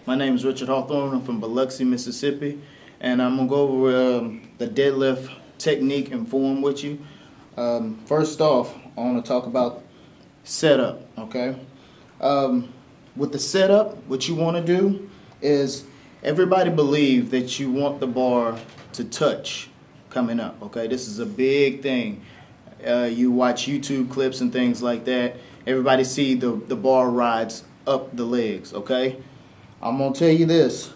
My name is Richard Hawthorne. I'm from Biloxi, Mississippi, and I'm going to go over the deadlift technique and form with you. First off, I want to talk about setup, okay? With the setup, what you want to do is everybody believe that you want the bar to touch coming up, okay? This is a big thing. You watch YouTube clips and things like that. Everybody see the bar rides up the legs, okay? I'm going to tell you this.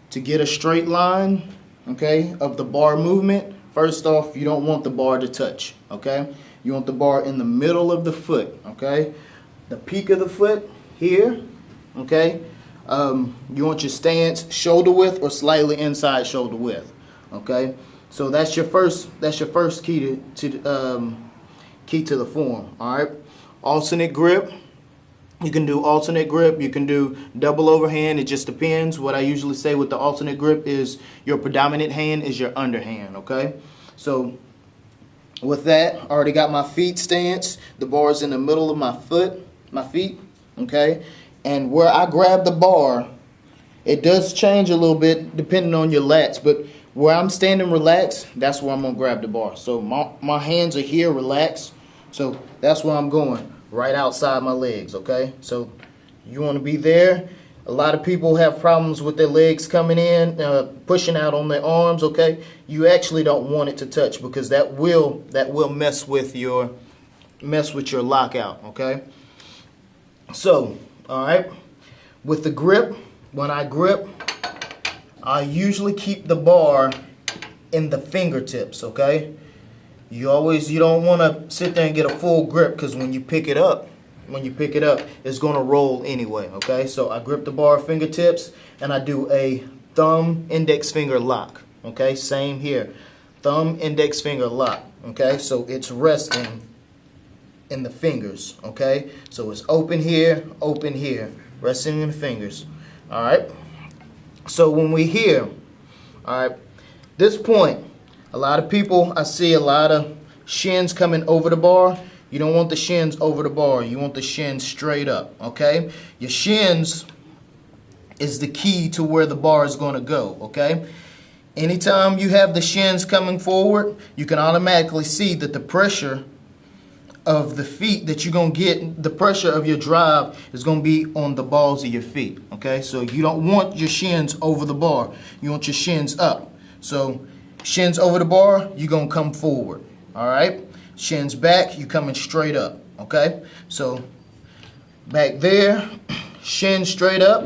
To get a straight line, okay, of the bar movement, first off, you don't want the bar to touch, okay? You want the bar in the middle of the foot, okay? The peak of the foot here, okay? You want your stance shoulder width or slightly inside shoulder width, okay? So that's your first key to the form, all right? Alternate grip. You can do alternate grip. You can do double overhand. It just depends. What I usually say with the alternate grip is your predominant hand is your underhand, okay? So with that, I already got my feet stance. The bar is in the middle of my feet, okay? And where I grab the bar, it does change a little bit depending on your lats, but where I'm standing relaxed, that's where I'm going to grab the bar. So my hands are here relaxed, so that's where I'm going, right outside my legs, okay? So you want to be there. A lot of people have problems with their legs coming in, pushing out on their arms, okay? You actually don't want it to touch because that will mess with your lockout, okay? So, all right, with the grip, when I grip, I usually keep the bar in the fingertips, okay? You don't want to sit there and get a full grip because when you pick it up, it's going to roll anyway, okay? So I grip the bar fingertips and I do a thumb index finger lock, okay? Same here. Thumb index finger lock, okay? So it's resting in the fingers, okay? So it's open here, resting in the fingers, all right? So when we here, all right, this point, a lot of people, I see a lot of shins coming over the bar. You don't want the shins over the bar. You want the shins straight up, okay? Your shins is the key to where the bar is going to go, okay? Anytime you have the shins coming forward, you can automatically see that the pressure of the feet that you're going to get, the pressure of your drive is going to be on the balls of your feet, okay? So you don't want your shins over the bar. You want your shins up. So shins over the bar, you're going to come forward, all right? Shins back, you're coming straight up, okay? So back there, shins straight up,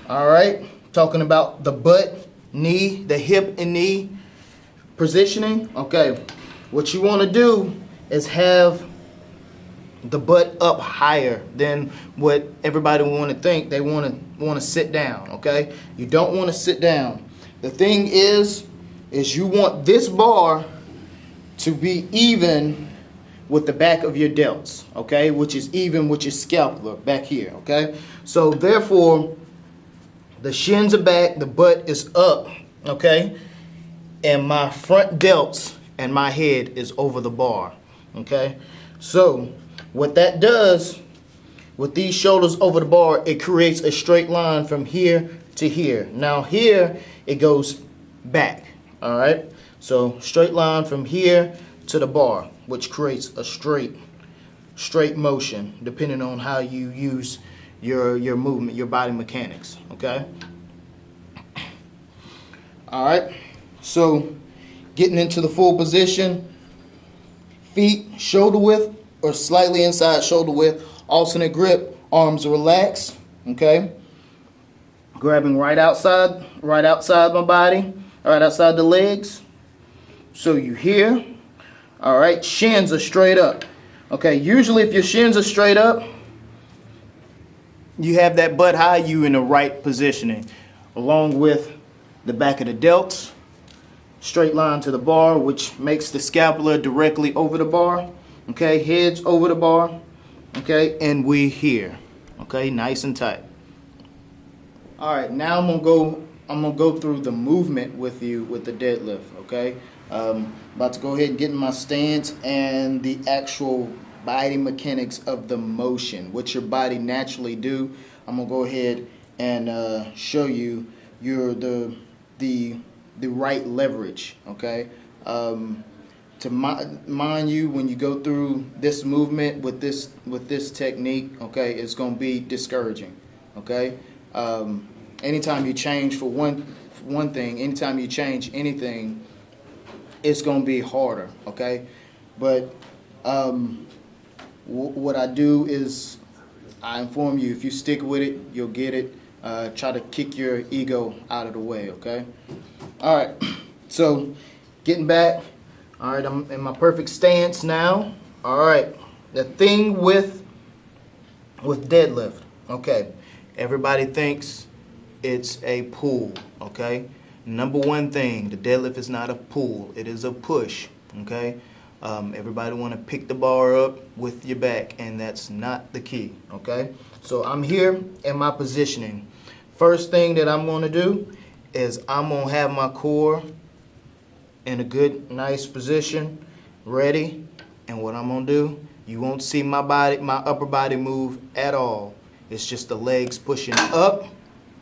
all right? Talking about the butt, knee, the hip and knee positioning, okay? What you want to do is have the butt up higher than what everybody want to think. They want to sit down, okay? You don't want to sit down. The thing is you want this bar to be even with the back of your delts, okay? Which is even with your scapular back here, okay? So therefore, the shins are back, the butt is up, okay? And my front delts and my head is over the bar, okay? So what that does with these shoulders over the bar, it creates a straight line from here to here. Now here, it goes back, all right? So straight line from here to the bar, which creates a straight motion, depending on how you use your movement, your body mechanics, okay? All right, so getting into the full position, feet shoulder width or slightly inside shoulder width, alternate grip, arms relaxed, okay? Grabbing right outside my body, right outside the legs. So you here, all right, shins are straight up. Okay, usually if your shins are straight up, you have that butt high, you in the right positioning, along with the back of the delts, straight line to the bar, which makes the scapula directly over the bar, okay, heads over the bar, okay, and we here, okay, nice and tight. All right, now I'm gonna go through the movement with you with the deadlift, okay? About to go ahead and get in my stance and the actual body mechanics of the motion, what your body naturally do. I'm gonna go ahead and show you the right leverage. Okay. To mind you, when you go through this movement with this technique, okay, it's going to be discouraging. Okay. Anytime you change for one thing, anytime you change anything, it's going to be harder. Okay. But what I do is I inform you, if you stick with it, you'll get it. Try to kick your ego out of the way. Okay. All right. So getting back. All right, I'm in my perfect stance now. All right, the thing with deadlift, okay, everybody thinks it's a pull, okay? Number one thing, the deadlift is not a pull, it is a push, okay? Everybody want to pick the bar up with your back, and that's not the key, okay? So I'm here in my positioning. First thing that I'm going to do is I'm going to have my core in a good, nice position, ready. And what I'm gonna do, you won't see my upper body move at all. It's just the legs pushing up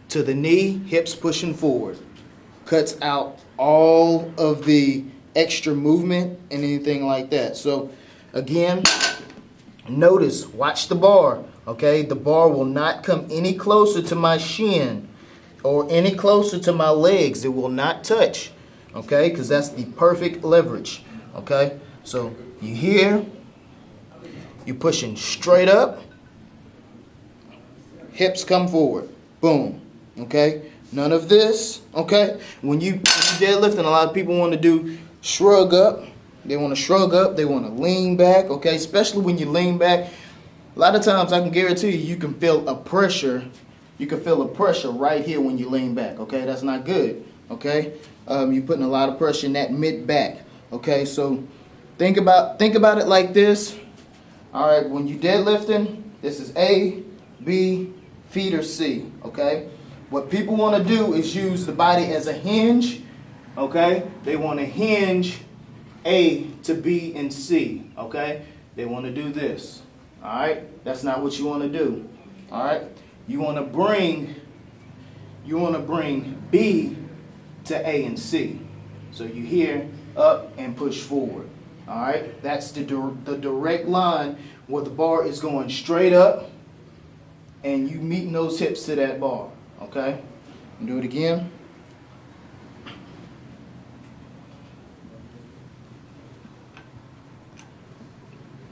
to the knee, hips pushing forward. Cuts out all of the extra movement and anything like that. So again, notice, watch the bar, okay? The bar will not come any closer to my shin or any closer to my legs. It will not touch. Okay, because that's the perfect leverage. Okay, so you here, you're pushing straight up, hips come forward, boom. Okay, none of this. Okay, when you deadlift, and a lot of people want to do shrug up. They want to shrug up. They want to lean back. Okay, especially when you lean back. A lot of times, I can guarantee you can feel a pressure. You can feel a pressure right here when you lean back. Okay, that's not good. Okay. You're putting a lot of pressure in that mid back. Okay, so think about it like this. All right, when you're deadlifting, this is A, B, feet are C. Okay, what people want to do is use the body as a hinge. Okay, they want to hinge A to B and C. Okay, they want to do this. All right, that's not what you want to do. All right, you want to bring B to A and C. So you here, up and push forward. All right, that's the direct line where the bar is going straight up and you meeting those hips to that bar. Okay, do it again.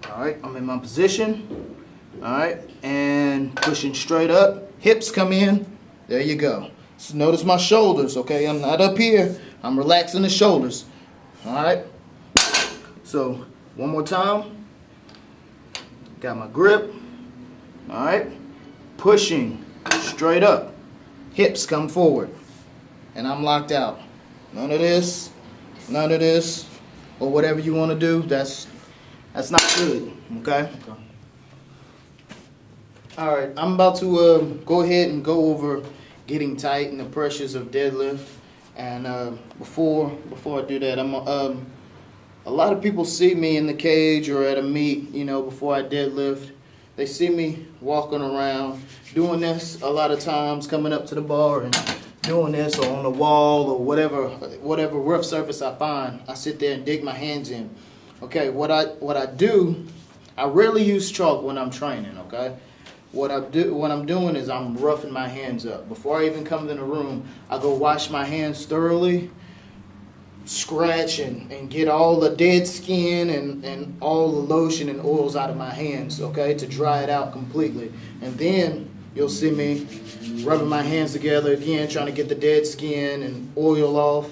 All right, I'm in my position. All right, and pushing straight up, hips come in. There you go. So notice my shoulders, okay? I'm not up here. I'm relaxing the shoulders. All right? So, one more time. Got my grip. All right? Pushing straight up. Hips come forward. And I'm locked out. None of this, or whatever you want to do. That's not good, okay? All right, I'm about to go ahead and go over getting tight and the pressures of deadlift. And before I do that, a lot of people see me in the cage or at a meet, you know, before I deadlift. They see me walking around doing this a lot of times, coming up to the bar and doing this, or on the wall, or whatever rough surface I find. I sit there and dig my hands in. Okay, what I do, I rarely use chalk when I'm training. Okay. What I'm doing is I'm roughing my hands up. Before I even come in the room, I go wash my hands thoroughly, scratch and get all the dead skin and all the lotion and oils out of my hands, okay, to dry it out completely. And then you'll see me rubbing my hands together again, trying to get the dead skin and oil off.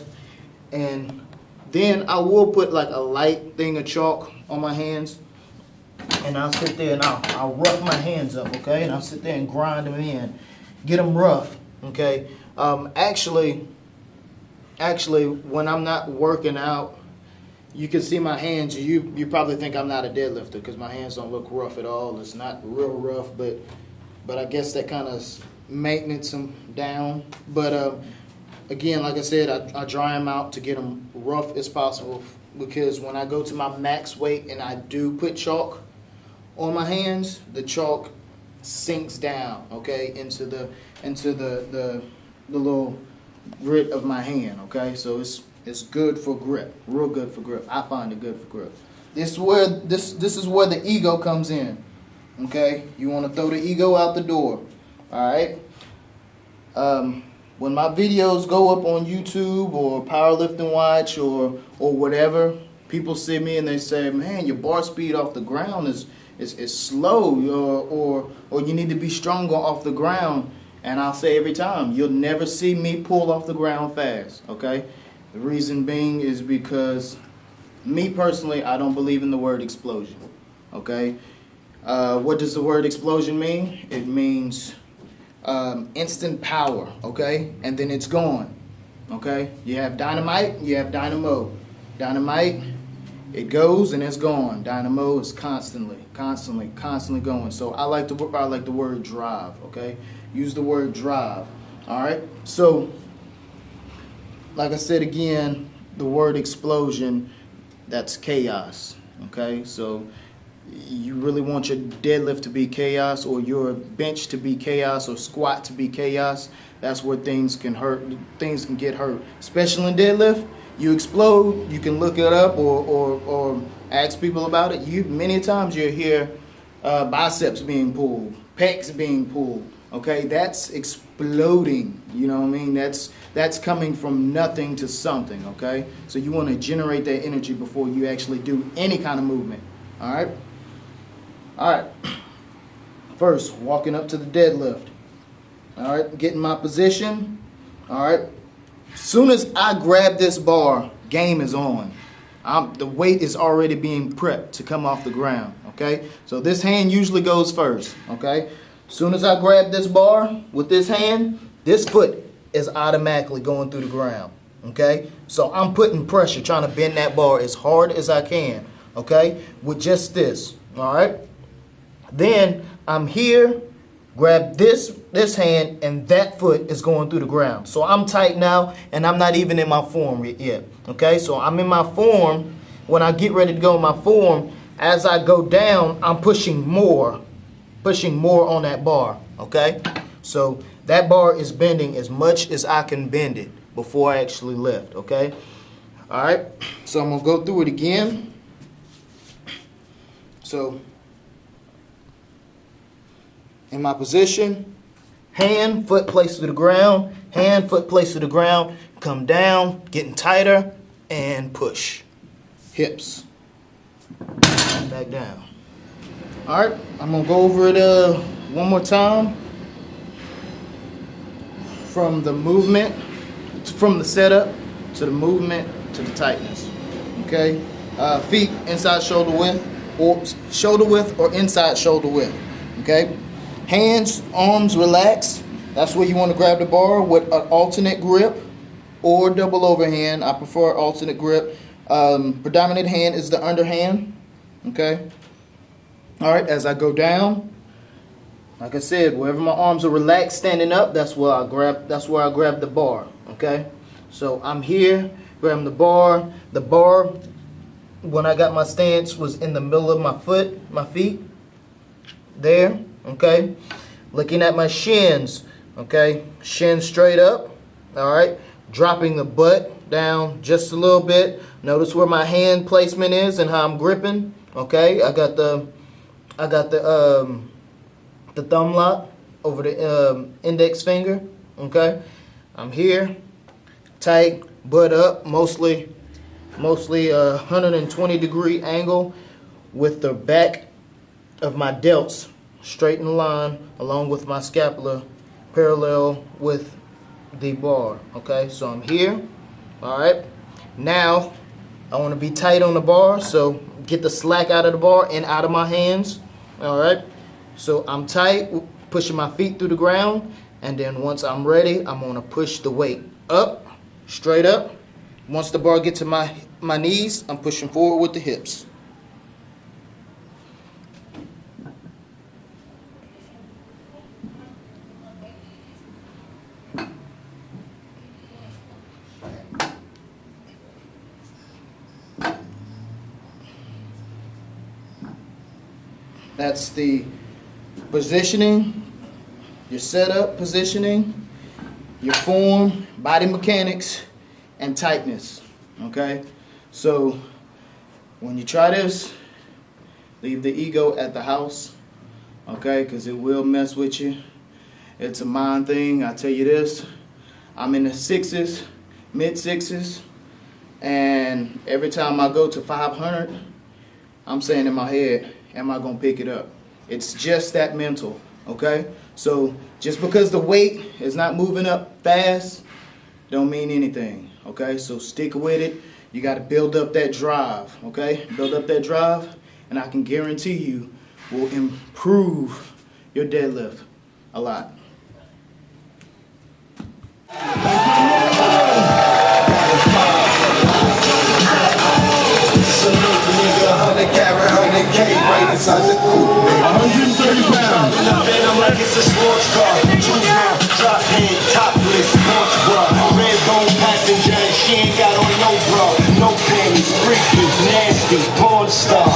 And then I will put like a light thing of chalk on my hands. And I'll sit there and I'll rough my hands up, okay? And I'll sit there and grind them in, get them rough, okay? Actually, when I'm not working out, you can see my hands. You probably think I'm not a deadlifter because my hands don't look rough at all. It's not real rough, but I guess that kind of maintenance them down. But again, like I said, I dry them out to get them rough as possible, because when I go to my max weight and I do put chalk on my hands, the chalk sinks down, okay, into the little grit of my hand, okay. So it's good for grip, real good for grip. I find it good for grip. This is where this is where the ego comes in, okay. You want to throw the ego out the door, all right. When my videos go up on YouTube or Powerlifting Watch or whatever, people see me and they say, "Man, your bar speed off the ground is slow," or "You need to be stronger off the ground." And I'll say every time, you'll never see me pull off the ground fast. Okay, the reason being is because me personally, I don't believe in the word explosion. Okay, what does the word explosion mean? It means instant power, okay, and then it's gone, okay. You have dynamite, you have dynamo. Dynamite, it goes and it's gone. Dynamo is constantly going. So I like the word drive, okay. Use the word drive. All right. So, like I said again, the word explosion, that's chaos, okay. So you really want your deadlift to be chaos, or your bench to be chaos, or squat to be chaos. That's where things can hurt. Things can get hurt, especially in deadlift. You explode. You can look it up or ask people about it. Many times you'll hear biceps being pulled, pecs being pulled. Okay, that's exploding. You know what I mean? That's coming from nothing to something. Okay, so you want to generate that energy before you actually do any kind of movement. All right. All right. First, walking up to the deadlift. All right, getting my position. All right. Soon as I grab this bar, game is on. The weight is already being prepped to come off the ground. Okay. So this hand usually goes first. Okay. Soon as I grab this bar with this hand, this foot is automatically going through the ground. Okay. So I'm putting pressure, trying to bend that bar as hard as I can. Okay. With just this. All right. Then I'm here, grab this hand, and that foot is going through the ground. So I'm tight now, and I'm not even in my form yet. Okay, so I'm in my form. When I get ready to go in my form, as I go down, I'm pushing more on that bar. Okay, so that bar is bending as much as I can bend it before I actually lift. Okay, all right. So I'm gonna go through it again. So, in my position, hand, foot placed to the ground, hand, foot placed to the ground, come down, getting tighter, and push. Hips. Back down. All right, I'm going to go over it one more time. From the movement, from the setup, to the movement, to the tightness. Okay? Feet inside shoulder width, or inside shoulder width. Okay? Hands, arms relaxed. That's where you want to grab the bar with an alternate grip or double overhand. I prefer alternate grip. Predominant hand is the underhand. Okay. All right. As I go down, like I said, wherever my arms are relaxed, standing up, that's where I grab. That's where I grab the bar. Okay. So I'm here, grabbing the bar. The bar, when I got my stance, was in the middle of my feet. There. Okay, looking at my shins. Okay, shins straight up. All right, dropping the butt down just a little bit. Notice where my hand placement is and how I'm gripping. Okay, I got the thumb lock over the index finger. Okay, I'm here, tight, butt up, mostly 120-degree angle with the back of my delts straight in line, along with my scapula parallel with the bar. Okay, so I'm here. All right, now I want to be tight on the bar, so get the slack out of the bar and out of my hands. All right, so I'm tight, pushing my feet through the ground, and then once I'm ready, I'm going to push the weight up, straight up. Once the bar gets to my knees, I'm pushing forward with the hips. That's the positioning, your setup positioning, your form, body mechanics, and tightness. Okay? So when you try this, leave the ego at the house. Okay? Because it will mess with you. It's a mind thing. I tell you this. I'm in the sixes, mid sixes, and every time I go to 500, I'm saying in my head, am I going to pick it up? It's just that mental, okay? So just because the weight is not moving up fast, don't mean anything, okay? So stick with it. You got to build up that drive, okay? Build up that drive, and I can guarantee you will improve your deadlift a lot. Right inside the coupe, 130 pounds. I'm like it's a sports car. Juvenile, drop head, topless, sports bra. Red bone passenger, she ain't got on no bra, no panties, freaky, nasty, porn star.